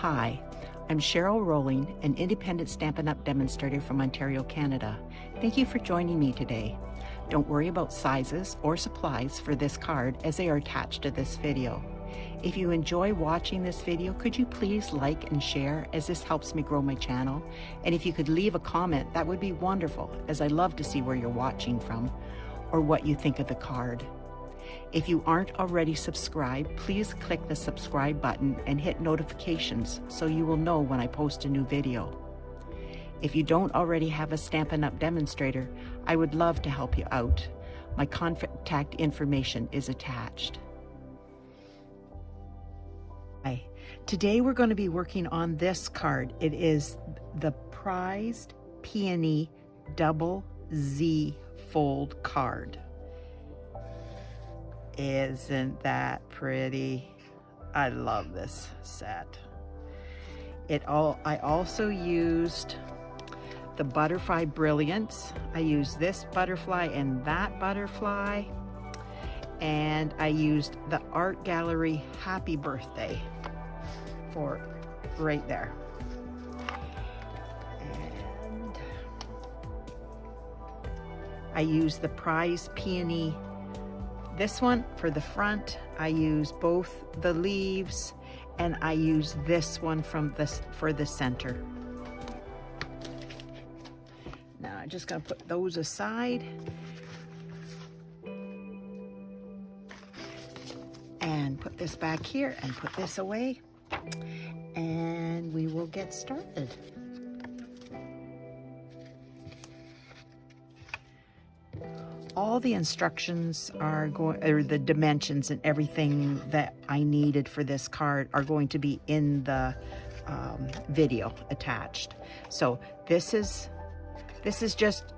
Hi, I'm Cheryl Rowling, an independent Stampin' Up! Demonstrator from Ontario, Canada. Thank you for joining me today. Don't worry about sizes or supplies for this card as they are attached to this video. If you enjoy watching this video, could you please like and share, as this helps me grow my channel? And if you could leave a comment, that would be wonderful, as I love to see where you're watching from or what you think of the card. If you aren't already subscribed, please click the subscribe button and hit notifications so you will know when I post a new video. If you don't already have a Stampin' Up! Demonstrator, I would love to help you out. My contact information is attached. Hi. Today we're going to be working on this card. It is the prized Peony Double Z Fold card. Isn't that pretty? I love this set. I also used the butterfly Brilliance. I used this butterfly and that butterfly. And I used the Art Gallery Happy Birthday for right there. And I used the prize Peony. This one for the front. I use both the leaves, and I use this one for the center. Now I'm just going to put those aside and put this back here and put this away, and we will get started. All the instructions are or the dimensions and everything that I needed for this card are going to be in the video attached. So this is just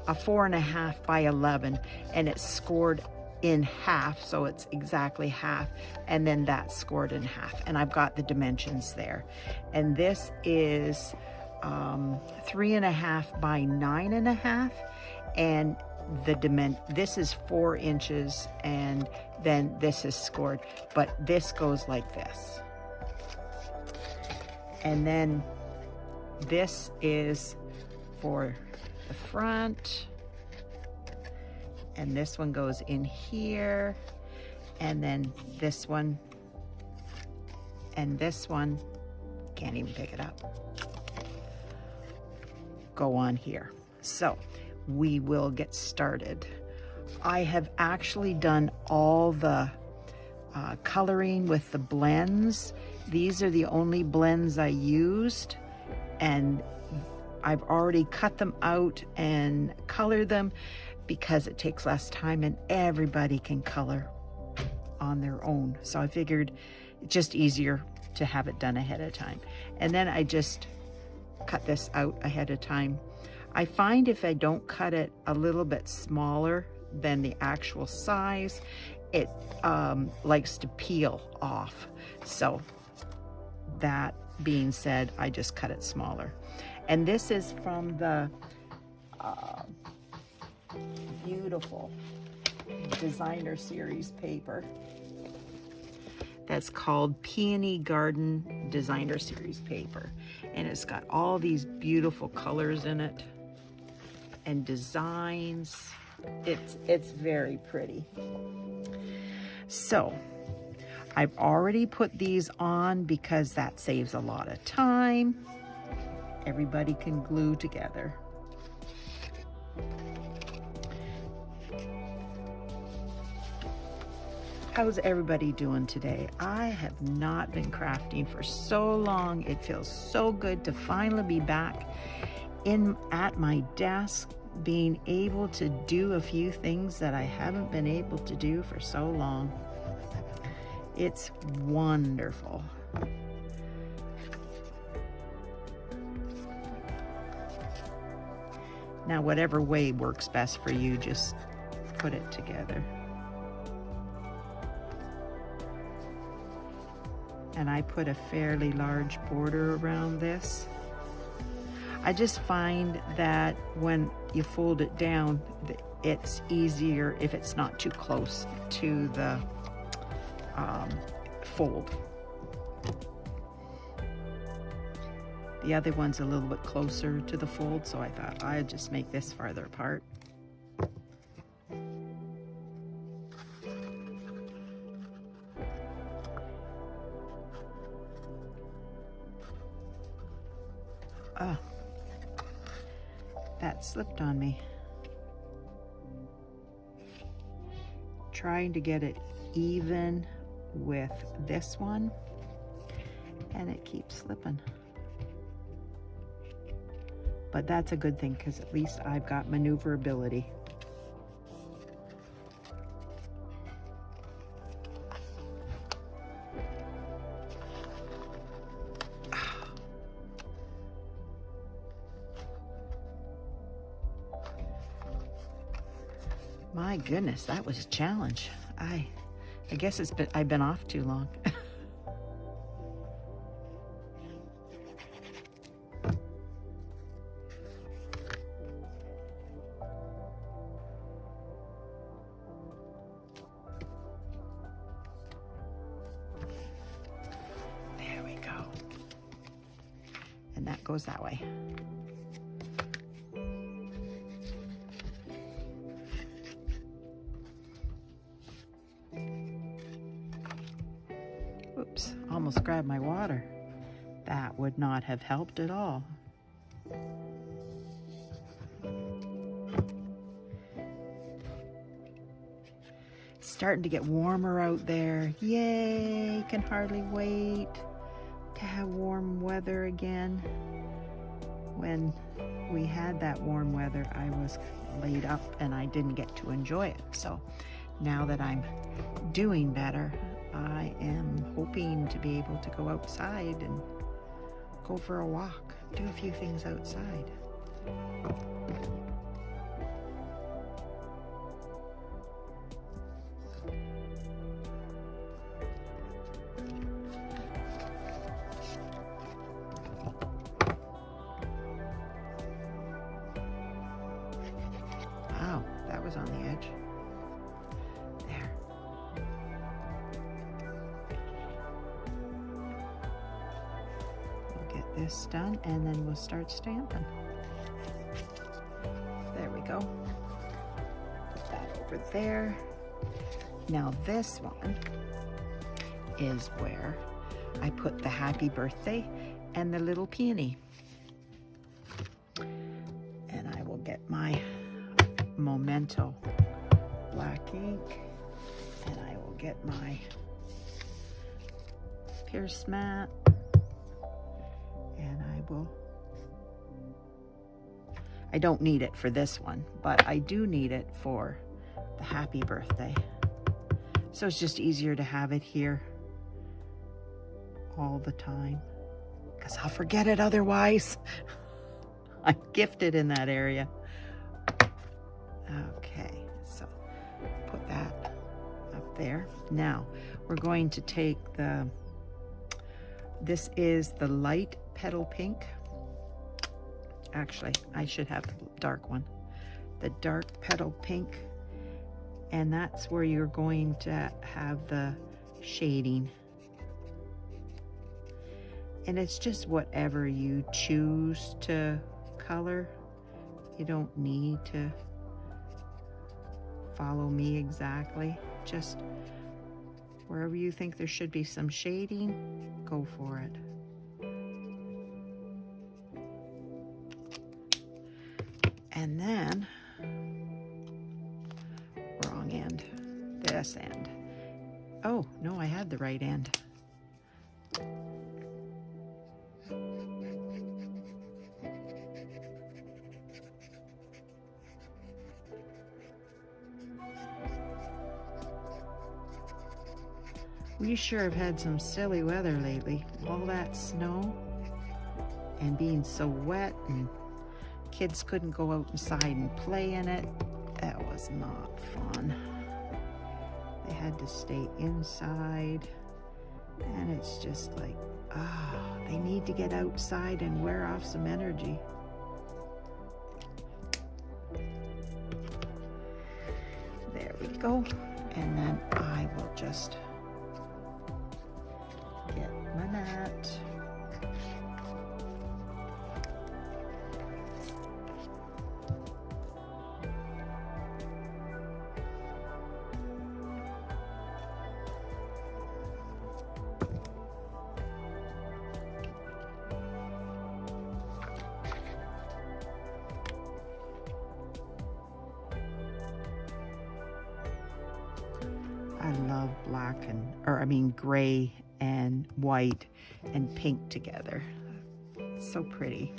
a 4.5 by 11, and it's scored in half, so it's exactly half, and then that's scored in half, and I've got the dimensions there. And this is 3.5 by 9.5, and this is 4 inches, and then this is scored, but this goes like this. And then this is for the front, and this one goes in here, and then this one and this one, can't even pick it up, go on here. So we will get started. I have actually done all the coloring with the blends. These are the only blends I used, and I've already cut them out and colored them because it takes less time and everybody can color on their own. So I figured it's just easier to have it done ahead of time. And then I just cut this out ahead of time. I find if I don't cut it a little bit smaller than the actual size, it likes to peel off. So that being said, I just cut it smaller. And this is from the beautiful designer series paper that's called Peony Garden Designer Series paper. And it's got all these beautiful colors in it and designs. It's very pretty. So I've already put these on because that saves a lot of time. Everybody can glue together. How's everybody doing today? I have not been crafting for so long. It feels so good to finally be back at my desk, being able to do a few things that I haven't been able to do for so long. It's wonderful. Now, whatever way works best for you, just put it together. And I put a fairly large border around this. I just find that when you fold it down, it's easier if it's not too close to the fold. The other one's a little bit closer to the fold, so I thought I'd just make this farther apart. Oh, that slipped on me. Trying to get it even with this one, and it keeps slipping. But that's a good thing, because at least I've got maneuverability. My goodness, that was a challenge. I guess I've been off too long. There we go. And that goes that way. Oops, almost grabbed my water. That would not have helped at all. It's starting to get warmer out there. Yay, can hardly wait to have warm weather again. When we had that warm weather, I was laid up and I didn't get to enjoy it. So now that I'm doing better, I am hoping to be able to go outside and go for a walk, do a few things outside. Wow, that was on the edge. This done, and then we'll start stamping. There we go. Put that over there. Now this one is where I put the happy birthday and the little peony. And I will get my Monento Black ink, and I will get my Pierce mat. I don't need it for this one, but I do need it for the happy birthday. So it's just easier to have it here all the time, because I'll forget it otherwise. I'm gifted in that area. Okay, so put that up there. Now we're going to take this is the light Petal Pink. Actually, I should have the dark one. The dark Petal Pink. And that's where you're going to have the shading. And it's just whatever you choose to color. You don't need to follow me exactly. Just wherever you think there should be some shading, go for it. And then, wrong end, this end. Oh, no, I had the right end. We sure have had some silly weather lately. All that snow and being so wet, and kids couldn't go outside and play in it. That was not fun. They had to stay inside, and it's just like, they need to get outside and wear off some energy. There we go. And then I will just get my mat. I love black gray and white and pink together. It's so pretty.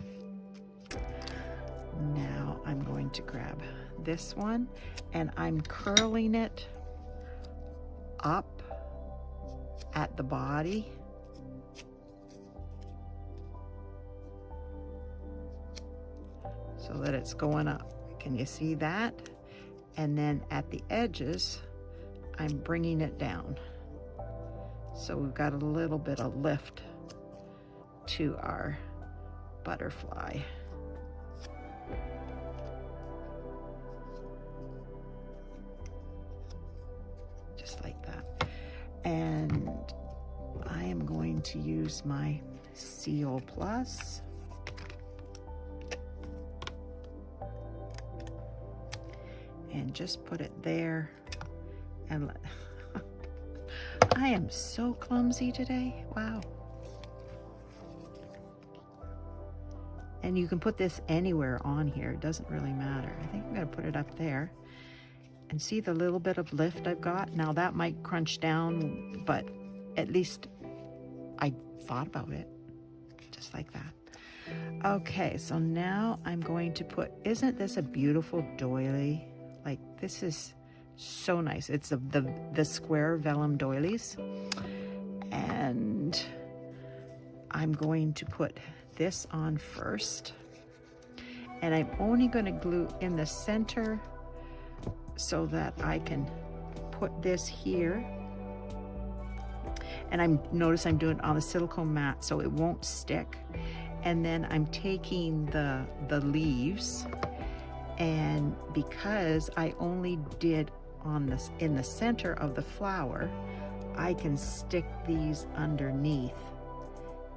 Now I'm going to grab this one and I'm curling it up at the body. So that it's going up. Can you see that? And then at the edges, I'm bringing it down. So we've got a little bit of lift to our butterfly. Just like that. And I am going to use my Seal Plus. And just put it there and I am so clumsy today. Wow. And you can put this anywhere on here. It doesn't really matter. I think I'm going to put it up there. And see the little bit of lift I've got? Now that might crunch down, but at least I thought about it. Just like that. Okay, so now I'm going to put, isn't this a beautiful doily? Like, this is so nice. It's the square vellum doilies. And I'm going to put this on first. And I'm only going to glue in the center so that I can put this here. And notice I'm doing it on a silicone mat so it won't stick. And then I'm taking the leaves, and because I only did on this in the center of the flower, I can stick these underneath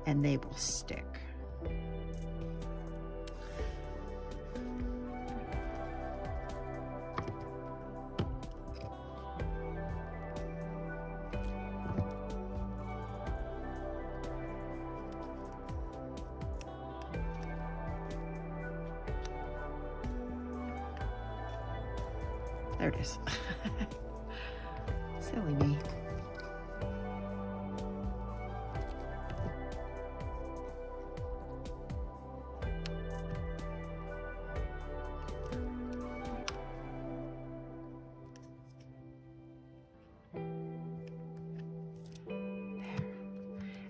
and they will stick. There it is. Silly me.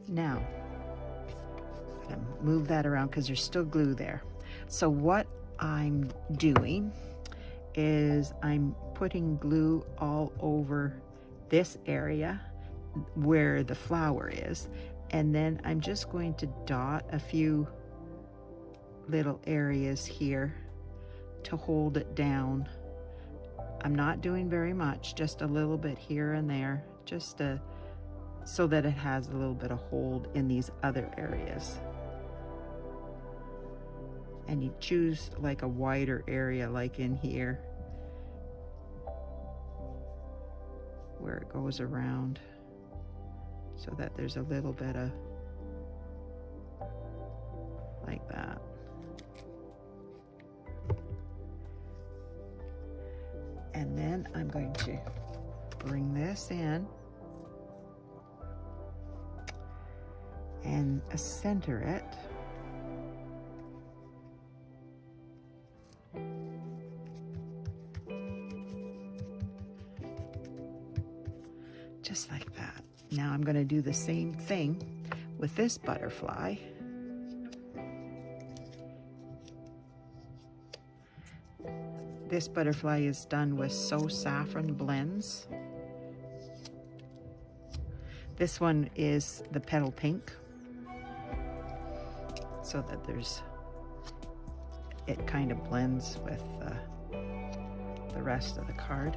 Now, I'm going to move that around because there's still glue there. So what I'm doing is I'm putting glue all over this area where the flower is, and then I'm just going to dot a few little areas here to hold it down. I'm not doing very much, just a little bit here and there, just so that it has a little bit of hold in these other areas. And you choose like a wider area, like in here, where it goes around, so that there's a little bit of like that. And then I'm going to bring this in and center it. Just like that. Now I'm going to do the same thing with this butterfly. This butterfly is done with Saffron blends. This one is the Petal Pink, so that it kind of blends with the rest of the card.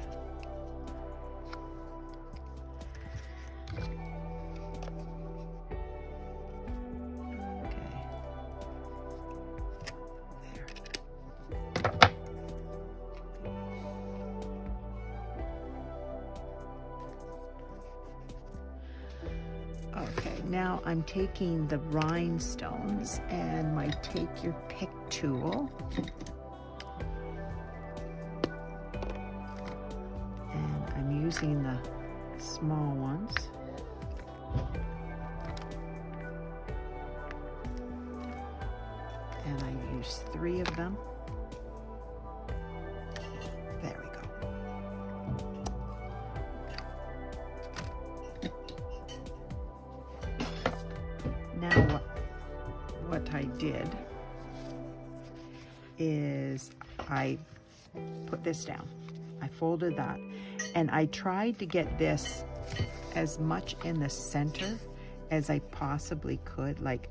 Okay, now I'm taking the rhinestones and my Take Your Pick tool, and I'm using the small ones. And I use 3 of them. There we go. Now what I did is I put this down. I folded that and I tried to get this as much in the center as I possibly could, like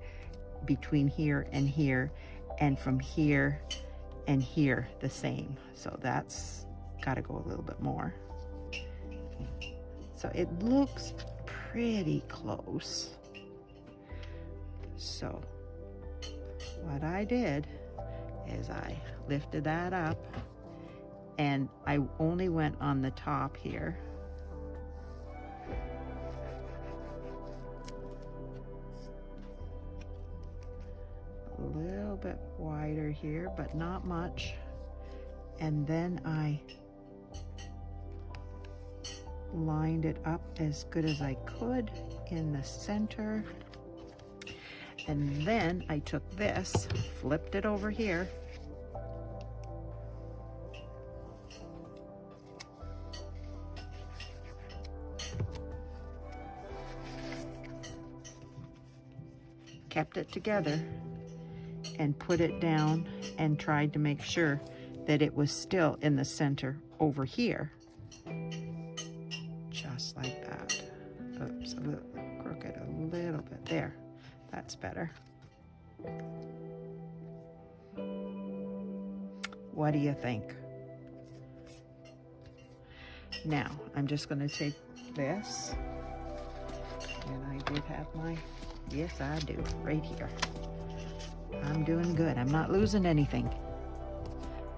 between here, and from here and here the same. So that's got to go a little bit more. So it looks pretty close. So what I did is I lifted that up and I only went on the top here. A little bit wider here, but not much. And then I lined it up as good as I could in the center. And then I took this, flipped it over here, kept it together, and put it down and tried to make sure that it was still in the center over here. Just like that. Oops, a little crooked, a little bit there. That's better. What do you think? Now, I'm just going to take this, and I did have my, yes I do, right here. I'm doing good. I'm not losing anything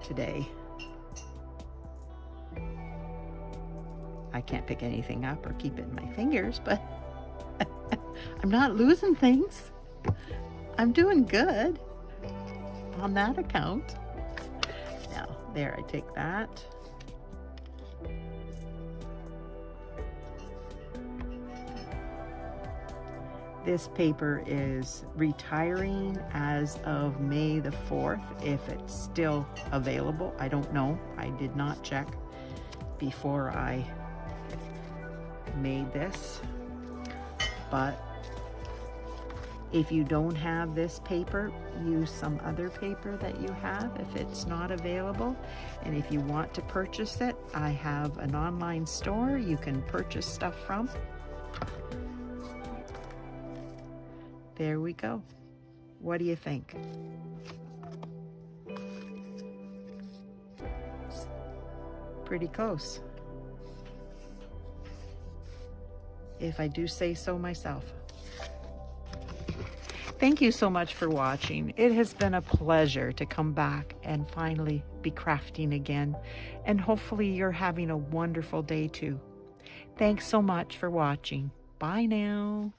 today. I can't pick anything up or keep it in my fingers, but I'm not losing things. I'm doing good on that account. Now, there, I take that. This paper is retiring as of May the 4th, if it's still available. I don't know. I did not check before I made this. But if you don't have this paper, use some other paper that you have if it's not available. And if you want to purchase it, I have an online store you can purchase stuff from. There we go. What do you think? Pretty close, if I do say so myself. Thank you so much for watching. It has been a pleasure to come back and finally be crafting again. And hopefully you're having a wonderful day too. Thanks so much for watching. Bye now.